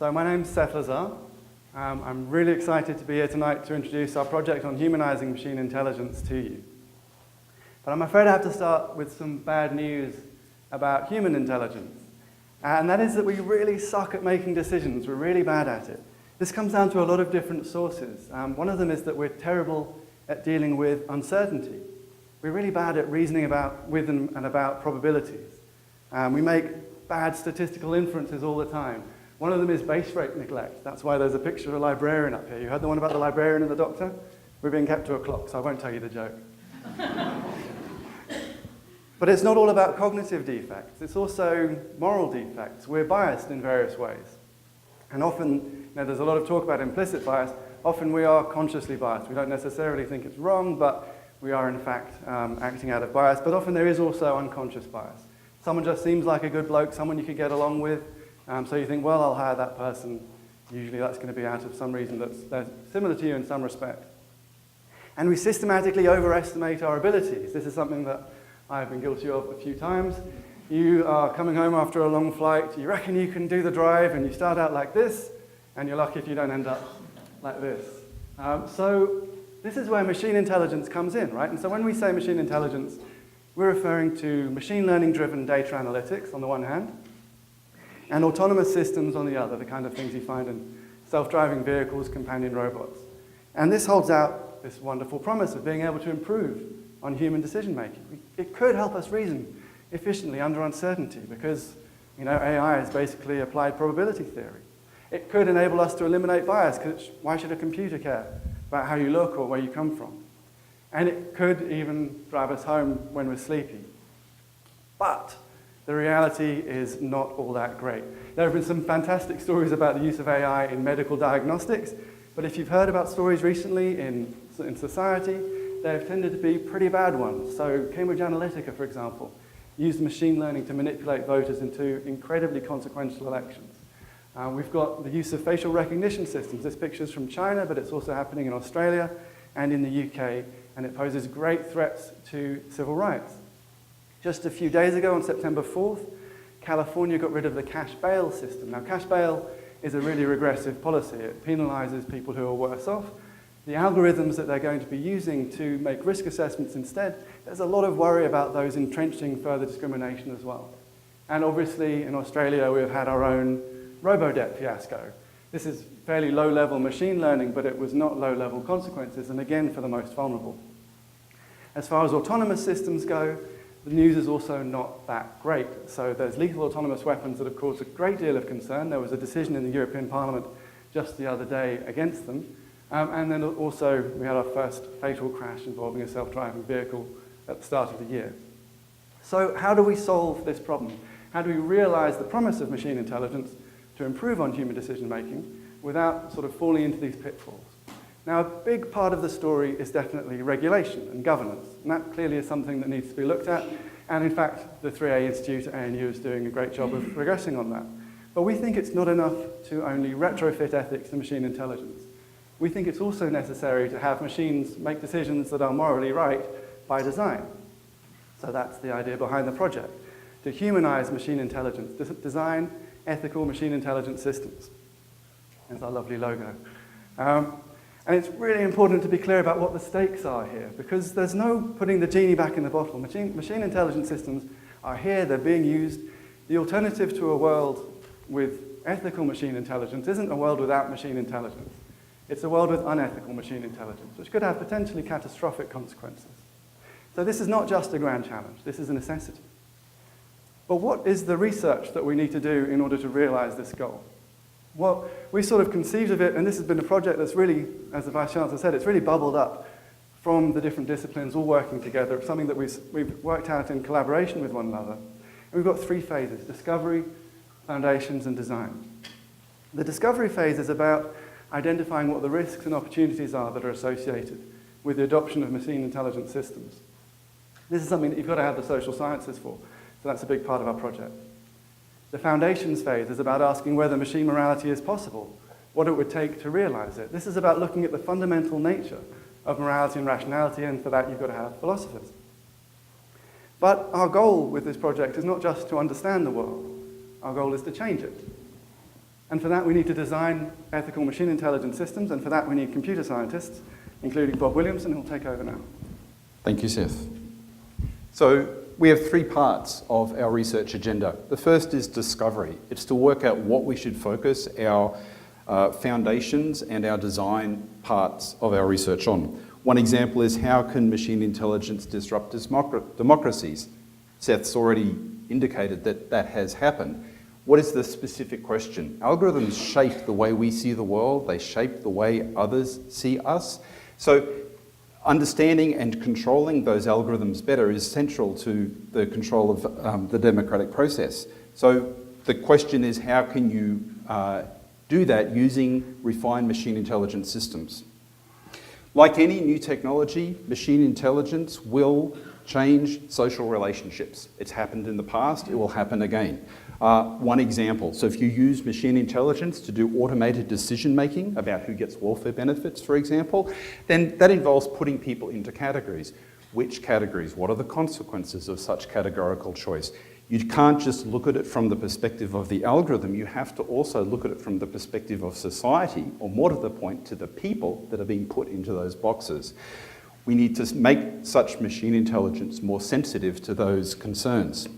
So my name's Seth Lazar. I'm really excited to be here tonight to introduce our project on humanizing machine intelligence to you. But I'm afraid I have to start with some bad news about human intelligence. And that is that we really suck at making decisions. We're really bad at it. This comes down to a lot of different sources. One of them is that we're terrible at dealing with uncertainty. We're really bad at reasoning with and about probabilities. We make bad statistical inferences all the time. One of them is base rate neglect. That's why there's a picture of a librarian up here. You heard the one about the librarian and the doctor? We're being kept to a clock, so I won't tell you the joke. But it's not all about cognitive defects. It's also moral defects. We're biased in various ways. And often, there's a lot of talk about implicit bias. Often we are consciously biased. We don't necessarily think it's wrong, but we are in fact acting out of bias. But often there is also unconscious bias. Someone just seems like a good bloke, someone you could get along with. So you think, well, I'll hire that person. Usually that's going to be out of some reason that's similar to you in some respect. And we systematically overestimate our abilities. This is something that I've been guilty of a few times. You are coming home after a long flight. You reckon you can do the drive, and you start out like this, and you're lucky if you don't end up like this. So this is where machine intelligence comes in, right? And so when we say machine intelligence, we're referring to machine learning-driven data analytics on the one hand, and autonomous systems on the other, the kind of things you find in self-driving vehicles, companion robots. And this holds out this wonderful promise of being able to improve on human decision-making. It could help us reason efficiently under uncertainty because, AI is basically applied probability theory. It could enable us to eliminate bias, because why should a computer care about how you look or where you come from? And it could even drive us home when we're sleepy. But the reality is not all that great. There have been some fantastic stories about the use of AI in medical diagnostics, but if you've heard about stories recently in society, they've tended to be pretty bad ones. So Cambridge Analytica, for example, used machine learning to manipulate voters into incredibly consequential elections. We've got the use of facial recognition systems. This picture's from China, but it's also happening in Australia and in the UK, and it poses great threats to civil rights. Just a few days ago, on September 4th, California got rid of the cash bail system. Now, cash bail is a really regressive policy. It penalizes people who are worse off. The algorithms that they're going to be using to make risk assessments instead, there's a lot of worry about those entrenching further discrimination as well. And obviously, in Australia, we've had our own robo-debt fiasco. This is fairly low-level machine learning, but it was not low-level consequences, and again, for the most vulnerable. As far as autonomous systems go, the news is also not that great. So there's lethal autonomous weapons that have caused a great deal of concern. There was a decision in the European Parliament just the other day against them. And then also, we had our first fatal crash involving a self-driving vehicle at the start of the year. So how do we solve this problem? How do we realize the promise of machine intelligence to improve on human decision-making without sort of falling into these pitfalls? Now, a big part of the story is definitely regulation and governance, and that clearly is something that needs to be looked at, and in fact, the 3A Institute at ANU is doing a great job of progressing on that. But we think it's not enough to only retrofit ethics to machine intelligence. We think it's also necessary to have machines make decisions that are morally right by design. So that's the idea behind the project, to humanize machine intelligence, to design ethical machine intelligence systems. There's our lovely logo. And it's really important to be clear about what the stakes are here, because there's no putting the genie back in the bottle. Machine intelligence systems are here, they're being used. The alternative to a world with ethical machine intelligence isn't a world without machine intelligence. It's a world with unethical machine intelligence, which could have potentially catastrophic consequences. So this is not just a grand challenge, this is a necessity. But what is the research that we need to do in order to realize this goal? Well, we sort of conceived of it, and this has been a project that's really, as the Vice-Chancellor said, it's really bubbled up from the different disciplines all working together. It's something that we've worked out in collaboration with one another. And we've got three phases: discovery, foundations, and design. The discovery phase is about identifying what the risks and opportunities are that are associated with the adoption of machine intelligence systems. This is something that you've got to have the social sciences for, so that's a big part of our project. The foundations phase is about asking whether machine morality is possible, what it would take to realize it. This is about looking at the fundamental nature of morality and rationality, and for that you've got to have philosophers. But our goal with this project is not just to understand the world. Our goal is to change it. And for that, we need to design ethical machine intelligence systems, and for that, we need computer scientists, including Bob Williamson, who'll take over now. Thank you, Seth. So we have 3 parts of our research agenda. The first is discovery. It's to work out what we should focus our foundations and our design parts of our research on. One example is, how can machine intelligence disrupt democracies? Seth's already indicated that that has happened. What is the specific question? Algorithms shape the way we see the world. They shape the way others see us. So understanding and controlling those algorithms better is central to the control of the democratic process. So the question is, how can you do that using refined machine intelligence systems? Like any new technology, machine intelligence will change social relationships. It's happened in the past, it will happen again. One example, so if you use machine intelligence to do automated decision making about who gets welfare benefits, for example, then that involves putting people into categories. Which categories? What are the consequences of such categorical choice? You can't just look at it from the perspective of the algorithm, you have to also look at it from the perspective of society, or more to the point, to the people that are being put into those boxes. We need to make such machine intelligence more sensitive to those concerns.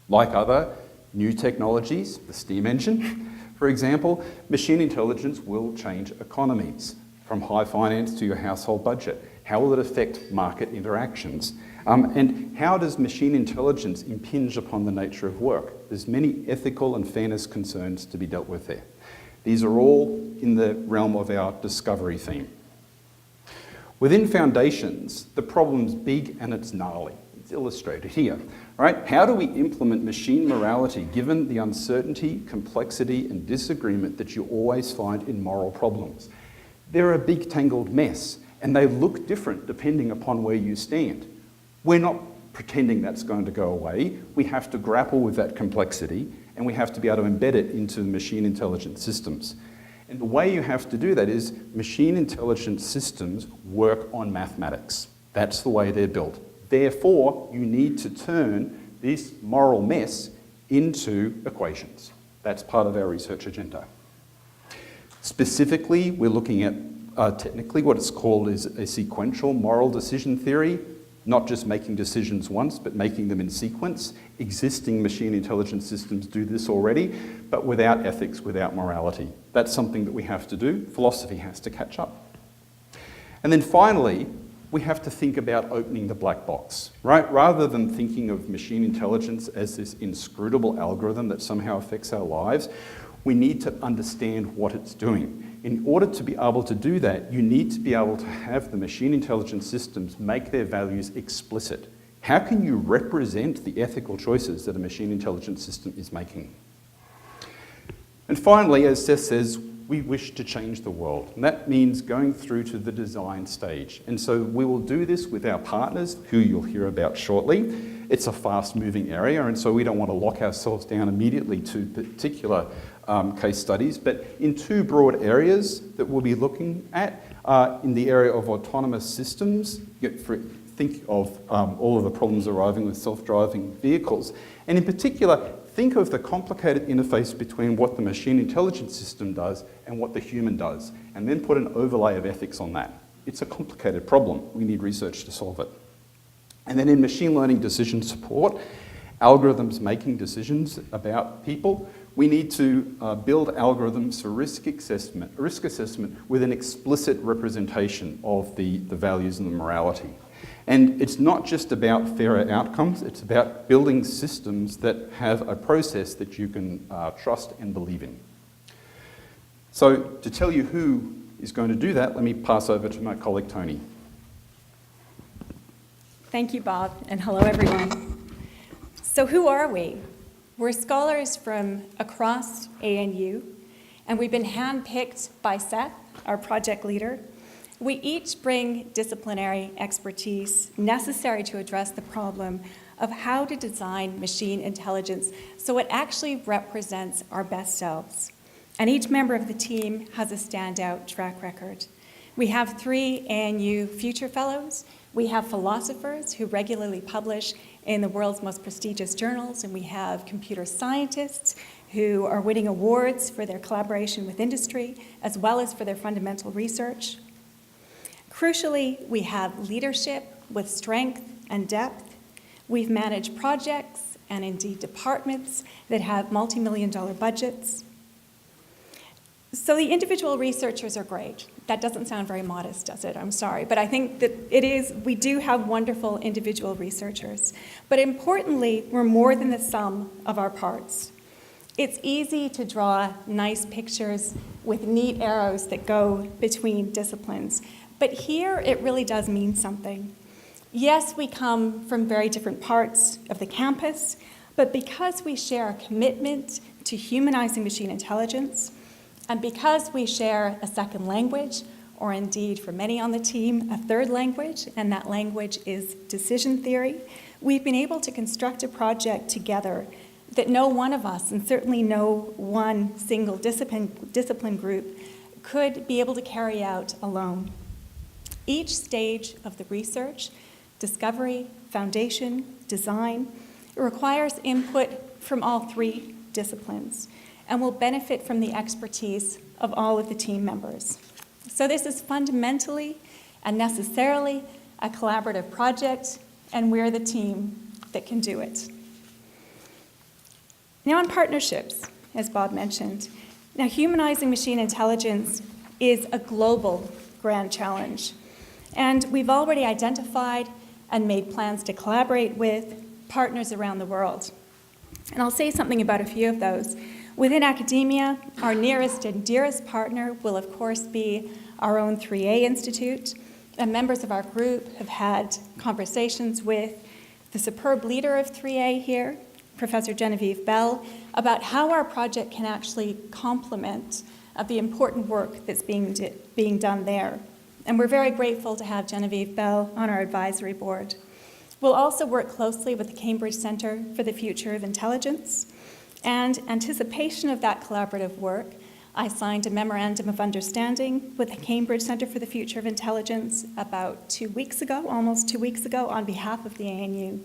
Like other new technologies, the steam engine, for example, machine intelligence will change economies, from high finance to your household budget. How will it affect market interactions? And how does machine intelligence impinge upon the nature of work? There's many ethical and fairness concerns to be dealt with there. These are all in the realm of our discovery theme. Within foundations, the problem's big and it's gnarly. It's illustrated here, right? How do we implement machine morality given the uncertainty, complexity, and disagreement that you always find in moral problems? They're a big tangled mess, and they look different depending upon where you stand. We're not pretending that's going to go away. We have to grapple with that complexity, and we have to be able to embed it into machine intelligence systems. And the way you have to do that is machine intelligence systems work on mathematics. That's the way they're built. Therefore, you need to turn this moral mess into equations. That's part of our research agenda. Specifically, we're looking at technically what it's called is a sequential moral decision theory, not just making decisions once, but making them in sequence. Existing machine intelligence systems do this already, but without ethics, without morality. That's something that we have to do. Philosophy has to catch up. And then finally, we have to think about opening the black box, right? Rather than thinking of machine intelligence as this inscrutable algorithm that somehow affects our lives, we need to understand what it's doing. In order to be able to do that, you need to be able to have the machine intelligence systems make their values explicit. How can you represent the ethical choices that a machine intelligence system is making? And finally, as Seth says, we wish to change the world. And that means going through to the design stage. And so we will do this with our partners, who you'll hear about shortly. It's a fast-moving area, and so we don't want to lock ourselves down immediately to particular case studies, but in 2 broad areas that we'll be looking at, in the area of autonomous systems, think of all of the problems arriving with self-driving vehicles, and in particular, think of the complicated interface between what the machine intelligence system does and what the human does, and then put an overlay of ethics on that. It's a complicated problem. We need research to solve it. And then in machine learning decision support, algorithms making decisions about people, we need to build algorithms for risk assessment with an explicit representation of the values and the morality. And it's not just about fairer outcomes, it's about building systems that have a process that you can trust and believe in. So to tell you who is going to do that, let me pass over to my colleague Tony. Thank you, Bob, and hello, everyone. So who are we? We're scholars from across ANU, and we've been handpicked by Seth, our project leader. We each bring disciplinary expertise necessary to address the problem of how to design machine intelligence so it actually represents our best selves. And each member of the team has a standout track record. We have 3 ANU Future Fellows. We have philosophers who regularly publish in the world's most prestigious journals, and we have computer scientists who are winning awards for their collaboration with industry, as well as for their fundamental research. Crucially, we have leadership with strength and depth. We've managed projects and indeed departments that have multi-million-dollar budgets. So the individual researchers are great. That doesn't sound very modest, does it? I'm sorry. But I think that it is, we do have wonderful individual researchers. But importantly, we're more than the sum of our parts. It's easy to draw nice pictures with neat arrows that go between disciplines. But here, it really does mean something. Yes, we come from very different parts of the campus, but because we share a commitment to humanizing machine intelligence, and because we share a second language, or indeed for many on the team, a third language, and that language is decision theory, we've been able to construct a project together that no one of us, and certainly no one single discipline group, could be able to carry out alone. Each stage of the research, discovery, foundation, design, requires input from all three disciplines and will benefit from the expertise of all of the team members. So this is fundamentally and necessarily a collaborative project, and we're the team that can do it. Now on partnerships, as Bob mentioned. Now humanizing machine intelligence is a global grand challenge, and we've already identified and made plans to collaborate with partners around the world. And I'll say something about a few of those. Within academia, our nearest and dearest partner will of course be our own 3A Institute, and members of our group have had conversations with the superb leader of 3A here, Professor Genevieve Bell, about how our project can actually complement the important work that's being done there. And we're very grateful to have Genevieve Bell on our advisory board. We'll also work closely with the Cambridge Centre for the Future of Intelligence. And anticipation of that collaborative work, I signed a memorandum of understanding with the Cambridge Centre for the Future of Intelligence about 2 weeks ago, almost 2 weeks ago, on behalf of the ANU.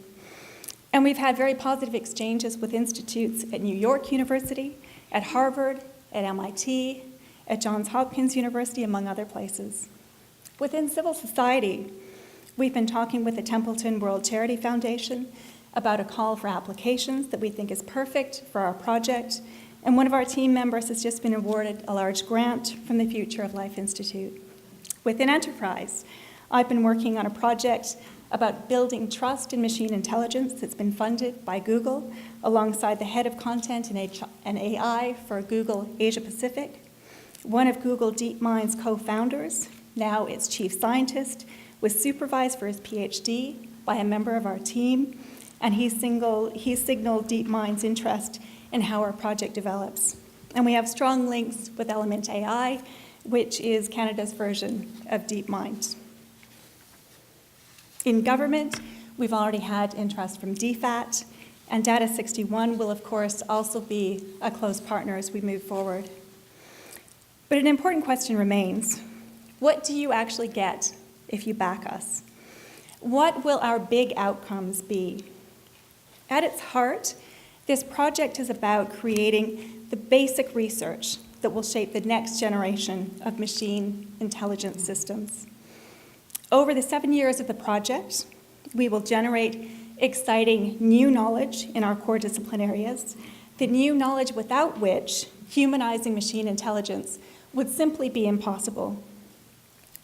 And we've had very positive exchanges with institutes at New York University, at Harvard, at MIT, at Johns Hopkins University, among other places. Within civil society, we've been talking with the Templeton World Charity Foundation about a call for applications that we think is perfect for our project, and one of our team members has just been awarded a large grant from the Future of Life Institute. Within enterprise, I've been working on a project about building trust in machine intelligence that's been funded by Google alongside the head of content and AI for Google Asia Pacific. One of Google DeepMind's co-founders, now its chief scientist, was supervised for his PhD by a member of our team, and he signaled DeepMind's interest in how our project develops. And we have strong links with Element AI, which is Canada's version of DeepMind. In government, we've already had interest from DFAT, and Data 61 will, of course, also be a close partner as we move forward. But an important question remains. What do you actually get if you back us? What will our big outcomes be? At its heart, this project is about creating the basic research that will shape the next generation of machine intelligence systems. Over the 7 years of the project, we will generate exciting new knowledge in our core discipline areas, the new knowledge without which humanizing machine intelligence would simply be impossible.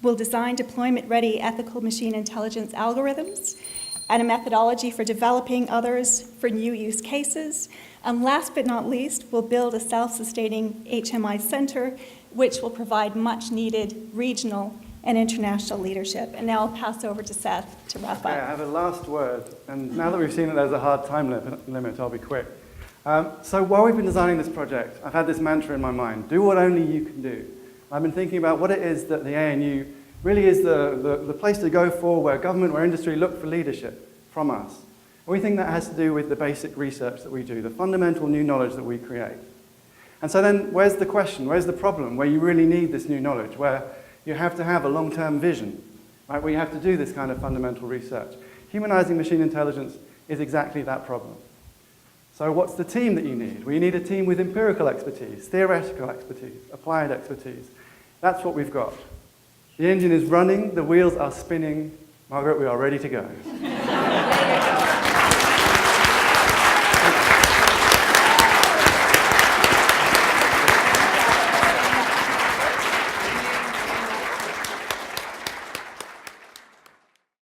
We'll design deployment-ready ethical machine intelligence algorithms and a methodology for developing others for new use cases. And last but not least, we'll build a self-sustaining HMI center, which will provide much-needed regional and international leadership. And now I'll pass over to Seth to wrap up. Okay, I have a last word. And now that we've seen that there's a hard time limit, I'll be quick. So while we've been designing this project, I've had this mantra in my mind: do what only you can do. I've been thinking about what it is that the ANU really is the place to go for, where government, where industry look for leadership from us. And we think that has to do with the basic research that we do, the fundamental new knowledge that we create. And so then where's the question, where's the problem, where you really need this new knowledge, where you have to have a long-term vision, right, where you have to do this kind of fundamental research? Humanizing machine intelligence is exactly that problem. So what's the team that you need? Well, you need a team with empirical expertise, theoretical expertise, applied expertise. That's what we've got. The engine is running, the wheels are spinning. Margaret, we are ready to go.